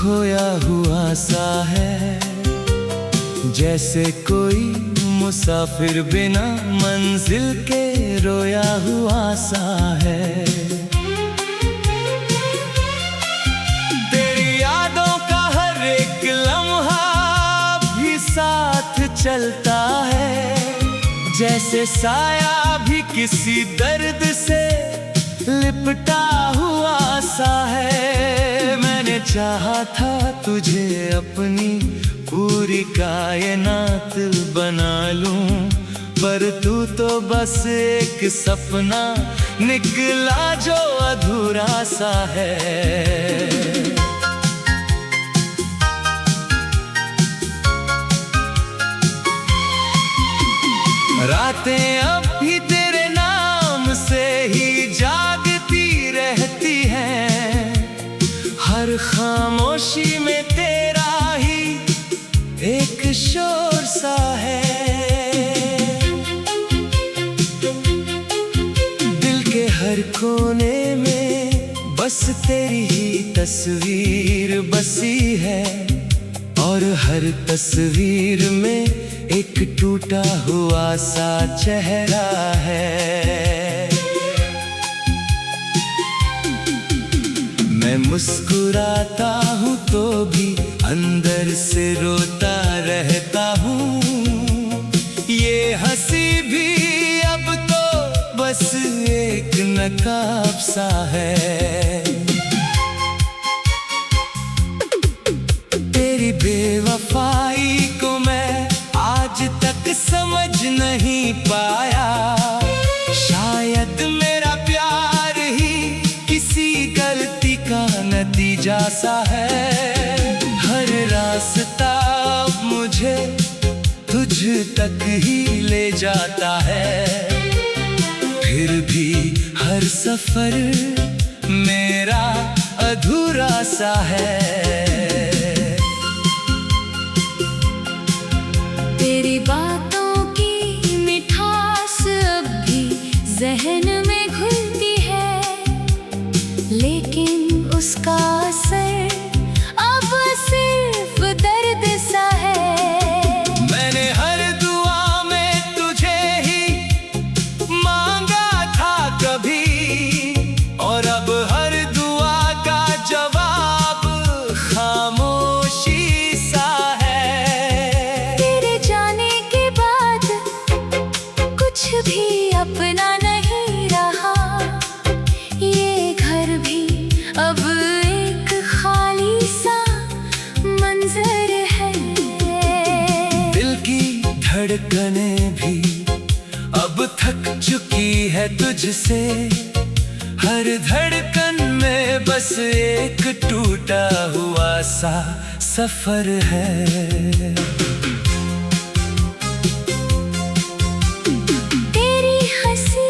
खोया हुआ सा है, जैसे कोई मुसाफिर बिना मंजिल के रोया हुआ सा है। तेरी यादों का हर एक लम्हा भी साथ चलता है, जैसे साया भी किसी दर्द से लिपटा हुआ सा है। मैंने चाहा था तुझे अपनी पूरी कायनात बना लूं, पर तू तो बस एक सपना निकला जो अधूरा सा है। रातें अब भी तेरे नाम से ही जागती रहती हैं, हर खामोशी में तेरा ही एक शोर सा है। दिल के हर कोने में बस तेरी ही तस्वीर बसी है, और हर तस्वीर में एक टूटा हुआ सा चेहरा है। मैं मुस्कुराता हूँ तो भी अंदर से रोता रहता हूँ, ये हंसी भी अब तो बस एक नकाब सा है। तेरी बेवफाई को मैं आज तक समझ नहीं पाया, शायद मेरा प्यार ही किसी गलती का नतीजा सा है। हर रास्ता अब मुझे तुझ तक ही ले जाता है, फिर भी हर सफर मेरा अधूरा सा है। तेरी बातों की मिठास अब भी जहन में घुलती है, लेकिन उसका असर अब सिर्फ दर्द सा है। मैंने हर दुआ में तुझे ही मांगा था कभी, और अब हर दुआ का जवाब खामोशी सा है। तेरे जाने के बाद कुछ भी अपना नहीं रहा, ये घर भी अब एक खाली सा मंजर है। दिल की धड़कनें भी अब थक चुकी है तुझसे, हर धड़कन में बस एक टूटा हुआ सा सफर है। तेरी हंसी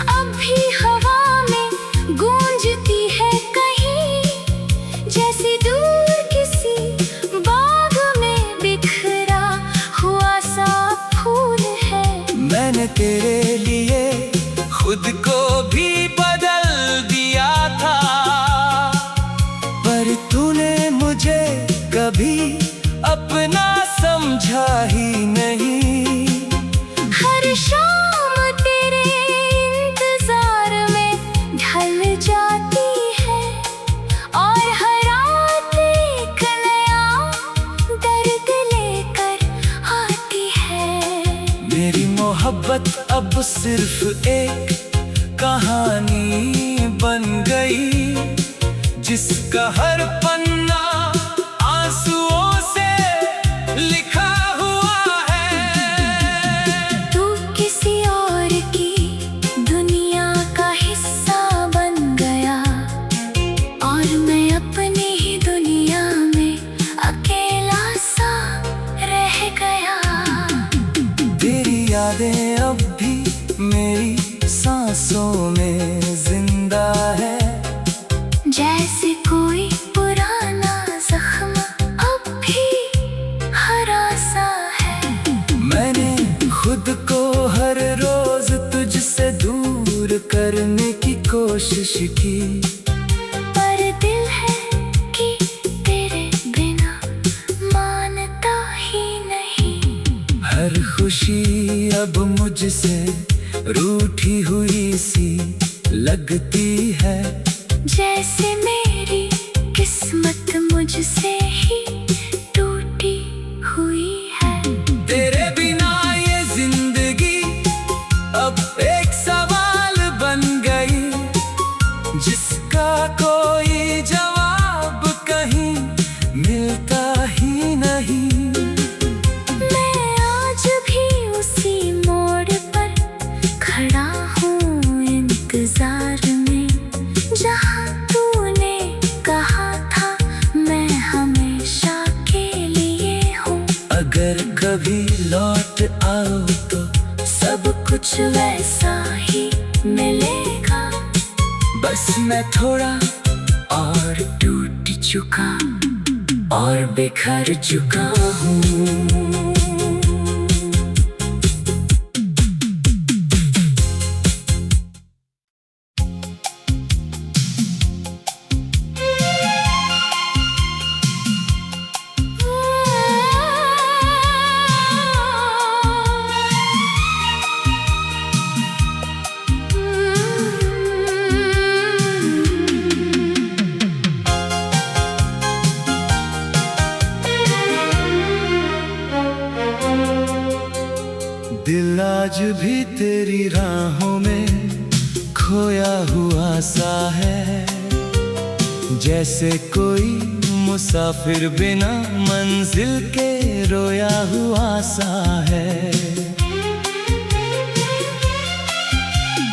अब भी हवा में गूंजती है कहीं, जैसे दूर किसी बाग में बिखरा हुआ सा फूल है। मैंने तेरे लिए खुद को भी बदल दिया था, पर तूने मुझे कभी अपना समझा ही नहीं। हर शाम तेरे इंतजार में ढल जाती है, और हर रात एक नया दर्द लेकर आती है। मेरी मोहब्बत अब सिर्फ एक कहानी बन गई, जिसका हर पन्ना आंसुओं से लिखा हुआ है। तू किसी और की दुनिया का हिस्सा बन गया, और मैं अपनी ही दुनिया में अकेला सा रह गया। तेरी यादें अब भी मेरी सांसों में जिंदा है, जैसे कोई पुराना जख्म अब भी हरा सा है। मैंने खुद को हर रोज तुझसे दूर करने की कोशिश की, पर दिल है कि तेरे अब मुझसे रूठी हुई सी लगती है। जैसे मेरी किस्मत मुझसे ही टूटी हुई है। तेरे बिना ये जिंदगी अब एक सवाल बन गई, जिसका कोई जवाब कहीं मिलता ही नहीं। मैं आज भी उसी मोड़ पर खड़ा हूँ इंतजार में, जहाँ तूने कहा था मैं हमेशा के लिए हूँ। अगर कभी लौट आओ तो सब कुछ वैसा ही मिलेगा। बस मैं थोड़ा और टूट चुका और बिखर चुका हूँ। दिल आज भी तेरी राहों में खोया हुआ सा है, जैसे कोई मुसाफिर बिना मंजिल के रोया हुआ सा है।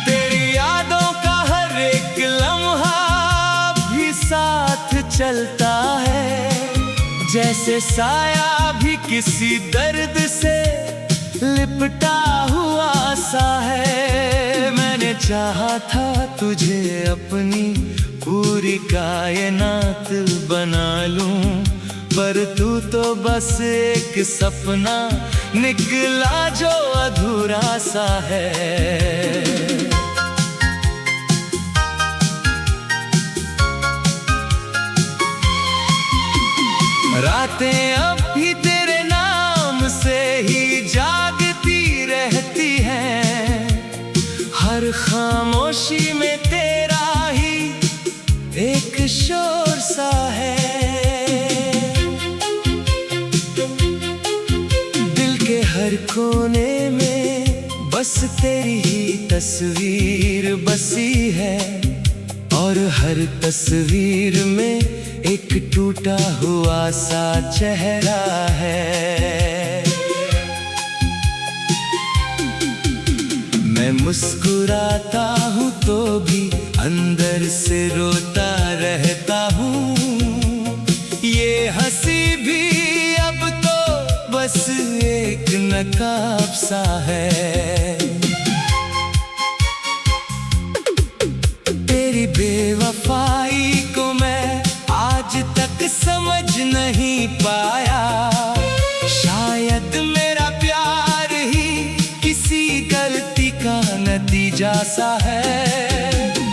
तेरी यादों का हर एक लम्हा भी साथ चलता है, जैसे साया भी किसी दर्द से लिपटा हुआ सा है। मैंने चाहा था तुझे अपनी पूरी कायनात बना लूं, पर तू तो बस एक सपना निकला जो अधूरा सा है। रातें अब भी तेरे नाम से ही जागती रहती हैं, हर खामोशी में तेरा ही एक शोर सा है। दिल के हर कोने में बस तेरी ही तस्वीर बसी है, और हर तस्वीर में एक टूटा हुआ सा चेहरा है। मैं मुस्कुराता हूँ तो भी अंदर से रोता रहता हूँ, ये हंसी भी अब तो बस एक नकाब सा है। तेरी बेवफाई को मैं आज तक समझ नहीं पाया, शायद मेरा प्यार ही किसी गलती का नतीजा सा है।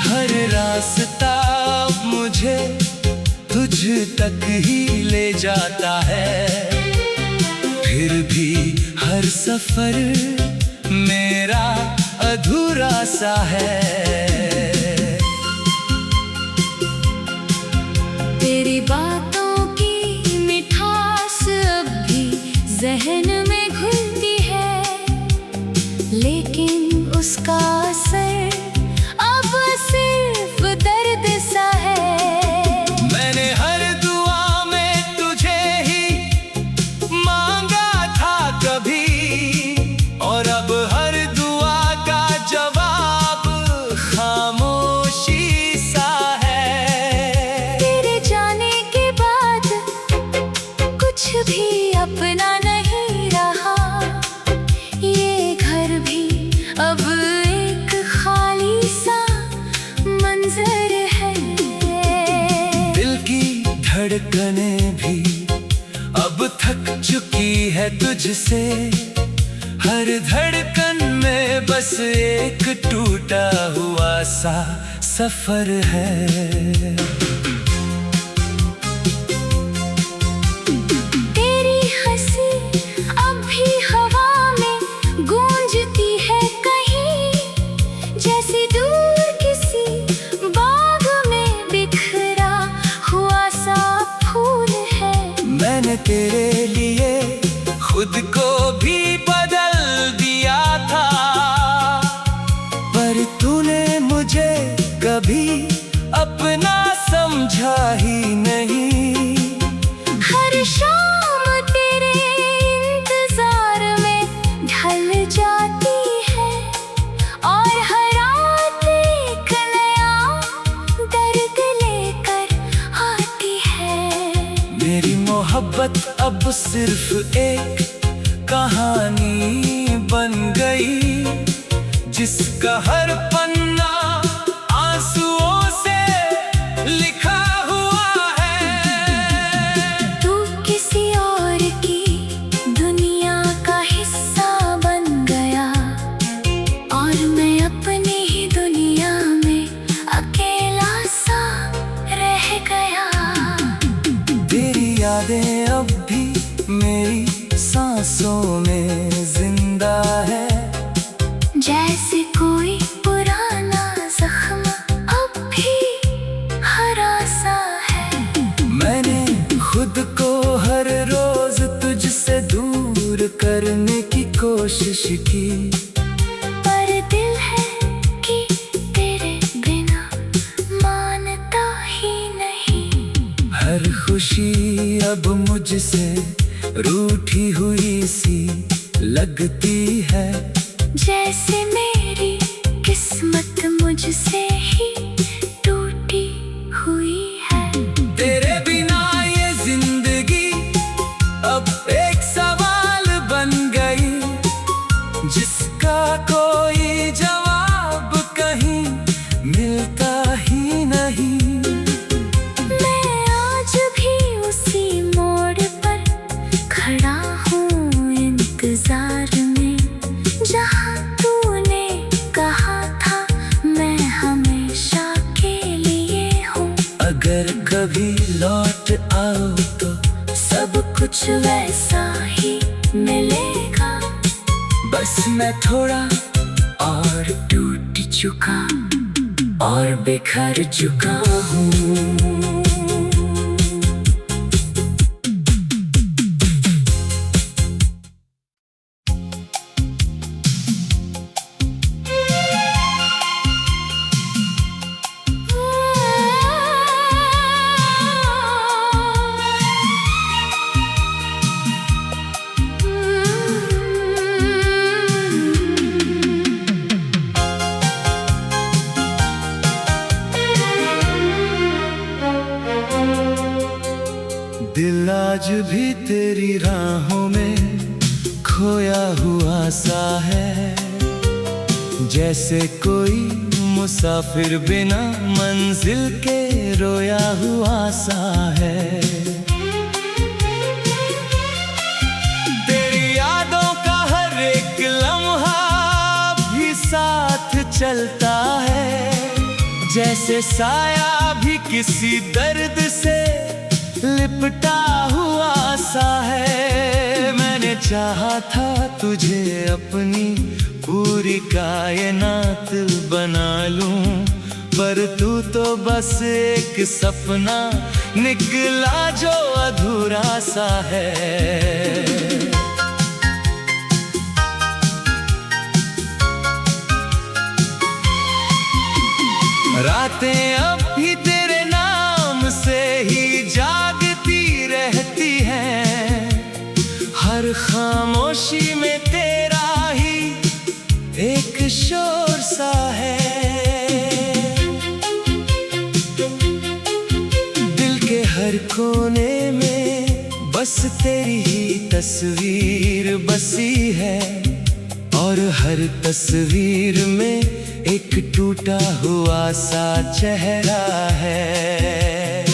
हर रास्ता अब मुझे तुझ तक ही ले जाता है, फिर भी हर सफर मेरा अधूरा सा है। तेरी बातों की मिठास अब भी जहन में घुलती है, लेकिन उसका असर अब सिर्फ दर्द सा है। मैंने हर दुआ में तुझे ही मांगा था कभी, और अब हर दुआ का जवाब खामोशी सा है। तेरे जाने के बाद कुछ भी अपना नहीं रहा, ये घर भी अब एक खाली सा मंजर है। दिल की धड़कनें भी अब थक चुकी है तुझसे, हर धड़कन में बस एक टूटा हुआ सा सफर है। तेरी हंसी अब भी हवा में गूंजती मैंने तेरे लिए खुद को भी बदल दिया था, पर तूने मुझे कभी अपना समझा ही नहीं। हर शाम तेरे इंतजार में ढल जाती है और हर रात एक नया दर्द लेकर आती है। मेरी मोहब्बत अब सिर्फ एक कहानी बन गई, जिसका हर पन्ना आंसुओं से लिखा हुआ है। तू किसी और की दुनिया का हिस्सा बन गया और मैं अपनी ही दुनिया में अकेला सा रह गया। तेरी यादें अब भी मेरी सांसों में जिंदा है, जैसे कोई पुराना जख्म अब भी हरा सा है। मैंने खुद को हर रोज तुझसे दूर करने की कोशिश की, पर दिल है कि तेरे बिना मानता ही नहीं। हर खुशी अब मुझसे रूठी हुई सी लगती है, जैसे मेरी किस्मत मुझसे ही टूटी हुई है। तेरे बिना ये जिंदगी अब एक सवाल बन गई, जिसका कोई जवाब कहीं मिलता ही नहीं। मैं आज भी उसी मोड़ पर खड़ा हूँ इंतजार में, जहाँ तूने कहा था मैं हमेशा के लिए हूँ। अगर कभी लौट आओ तो सब कुछ वैसा ही मिलेगा, बस मैं थोड़ा और टूट चुका और बिखर चुका हूँ। दिल आज भी तेरी राहों में खोया हुआ सा है, जैसे कोई मुसाफिर बिना मंजिल के रोया हुआ सा है। तेरी यादों का हर एक लम्हा भी साथ चलता है, जैसे साया भी किसी दर्द से लिपटा हुआ सा है। मैंने चाहा था तुझे अपनी पूरी कायनात बना लूं, पर तू तो बस एक सपना निकला जो अधूरा सा है। रातें अब भी तेरे नाम से ही जागती रहती हैं, हर खामोशी में तेरा ही एक शोर सा है। दिल के हर कोने में बस तेरी ही तस्वीर बसी है, और हर तस्वीर में एक टूटा हुआ सा चेहरा है।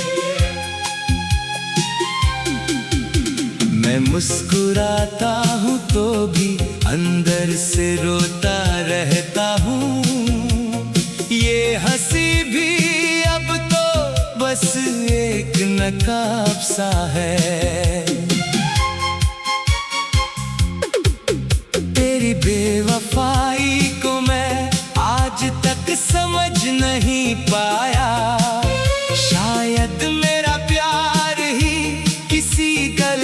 मैं मुस्कुराता हूँ तो भी अंदर से रोता रहता हूँ, ये हंसी भी अब तो बस एक नकाब सा है। तेरी बेवफाई को मैं आज तक समझ नहीं पाया, शायद मेरा प्यार ही किसी गलत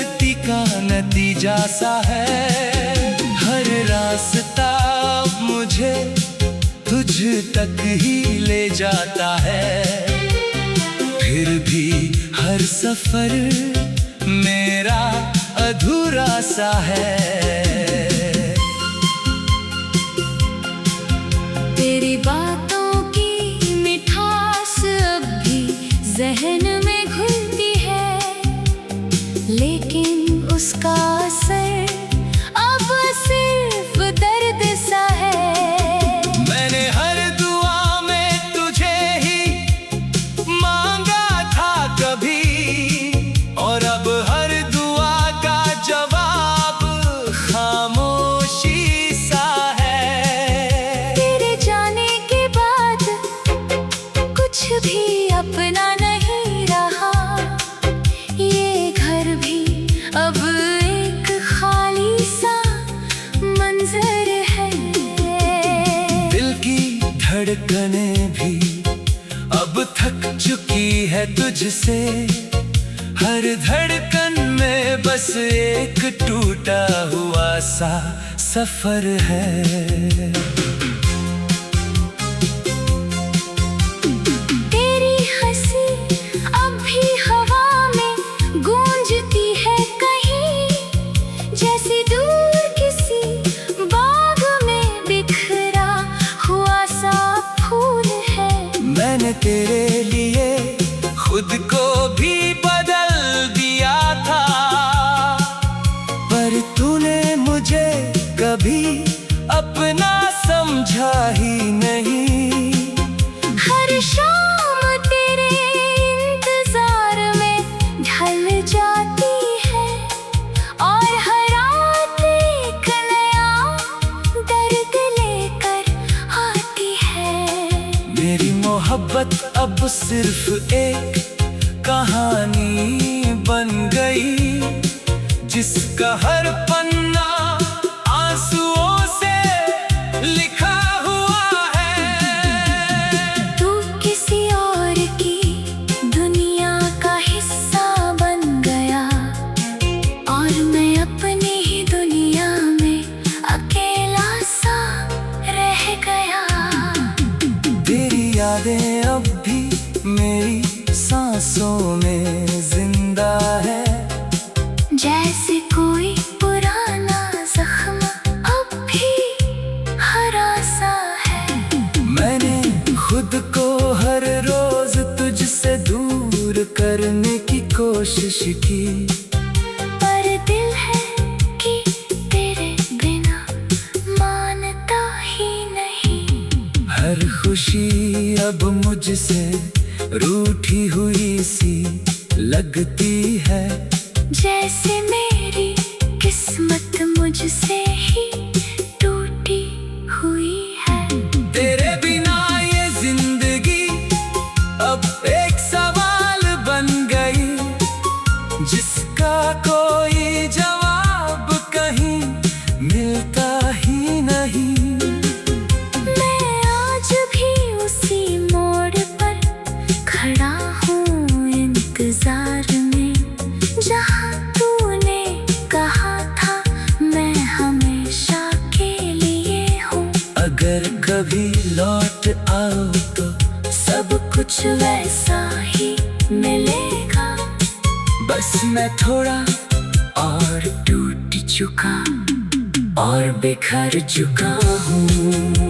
नतीजा सा है। हर रास्ता मुझे तुझ तक ही ले जाता है, फिर भी हर सफर मेरा अधूरा सा है। तेरी बातों की मिठास अब भी जहन में घुलती है, लेकिन उसका असर अब सिर्फ दर्द सा है। मैंने हर दुआ में तुझे ही मांगा था कभी, और अब हर दुआ का जवाब खामोशी सा है। तेरे जाने के बाद कुछ भी अपना नहीं रहा, ये घर भी अब एक खाली सा मंजर है। दिल की धड़कनें भी अब थक चुकी है तुझसे, हर धड़कन में बस एक टूटा हुआ सा सफर है। तेरी हंसी अब भी हवा में गूंजती है कहीं, जैसे दूर किसी बाग में बिखरा हुआ सा फूल है। मैंने तेरे लिए खुद को भी बदल दिया था, पर तूने मुझे कभी अपना समझा ही नहीं। हर शाम तेरे इंतजार में ढल जाती है, और हर रात एक नया दर्द लेकर आती है। मेरी मोहब्बत अब सिर्फ एक कहानी बन गई, जिसका हर पन्ना आंसुओं से लिखा हुआ है। तू किसी और की दुनिया का हिस्सा बन गया, और मैं अपनी ही दुनिया में अकेला सा रह गया। तेरी यादें अब भी मेरी सांसों में जिंदा है, जैसे कोई पुराना जख्म अब भी हरा सा है। मैंने खुद को हर रोज तुझसे दूर करने की कोशिश की, पर दिल है कि तेरे बिना मानता ही नहीं। हर खुशी अब मुझसे रूठी हुई सी लगती है, जैसे मेरी किस्मत मुझसे ही टूटी हुई है। तेरे बिना ये जिंदगी अब एक सवाल बन गई, जिसका कोई जवाब कहीं मिलता ही नहीं। मैं आज भी उसी मोड़ पर खड़ा हूँ इंतजार में, जहाँ तूने कहा था मैं हमेशा के लिए हूँ। अगर कभी लौट आओ तो सब कुछ वैसा ही मिलेगा, बस मैं थोड़ा और टूट चुका और बिखर चुका हूँ।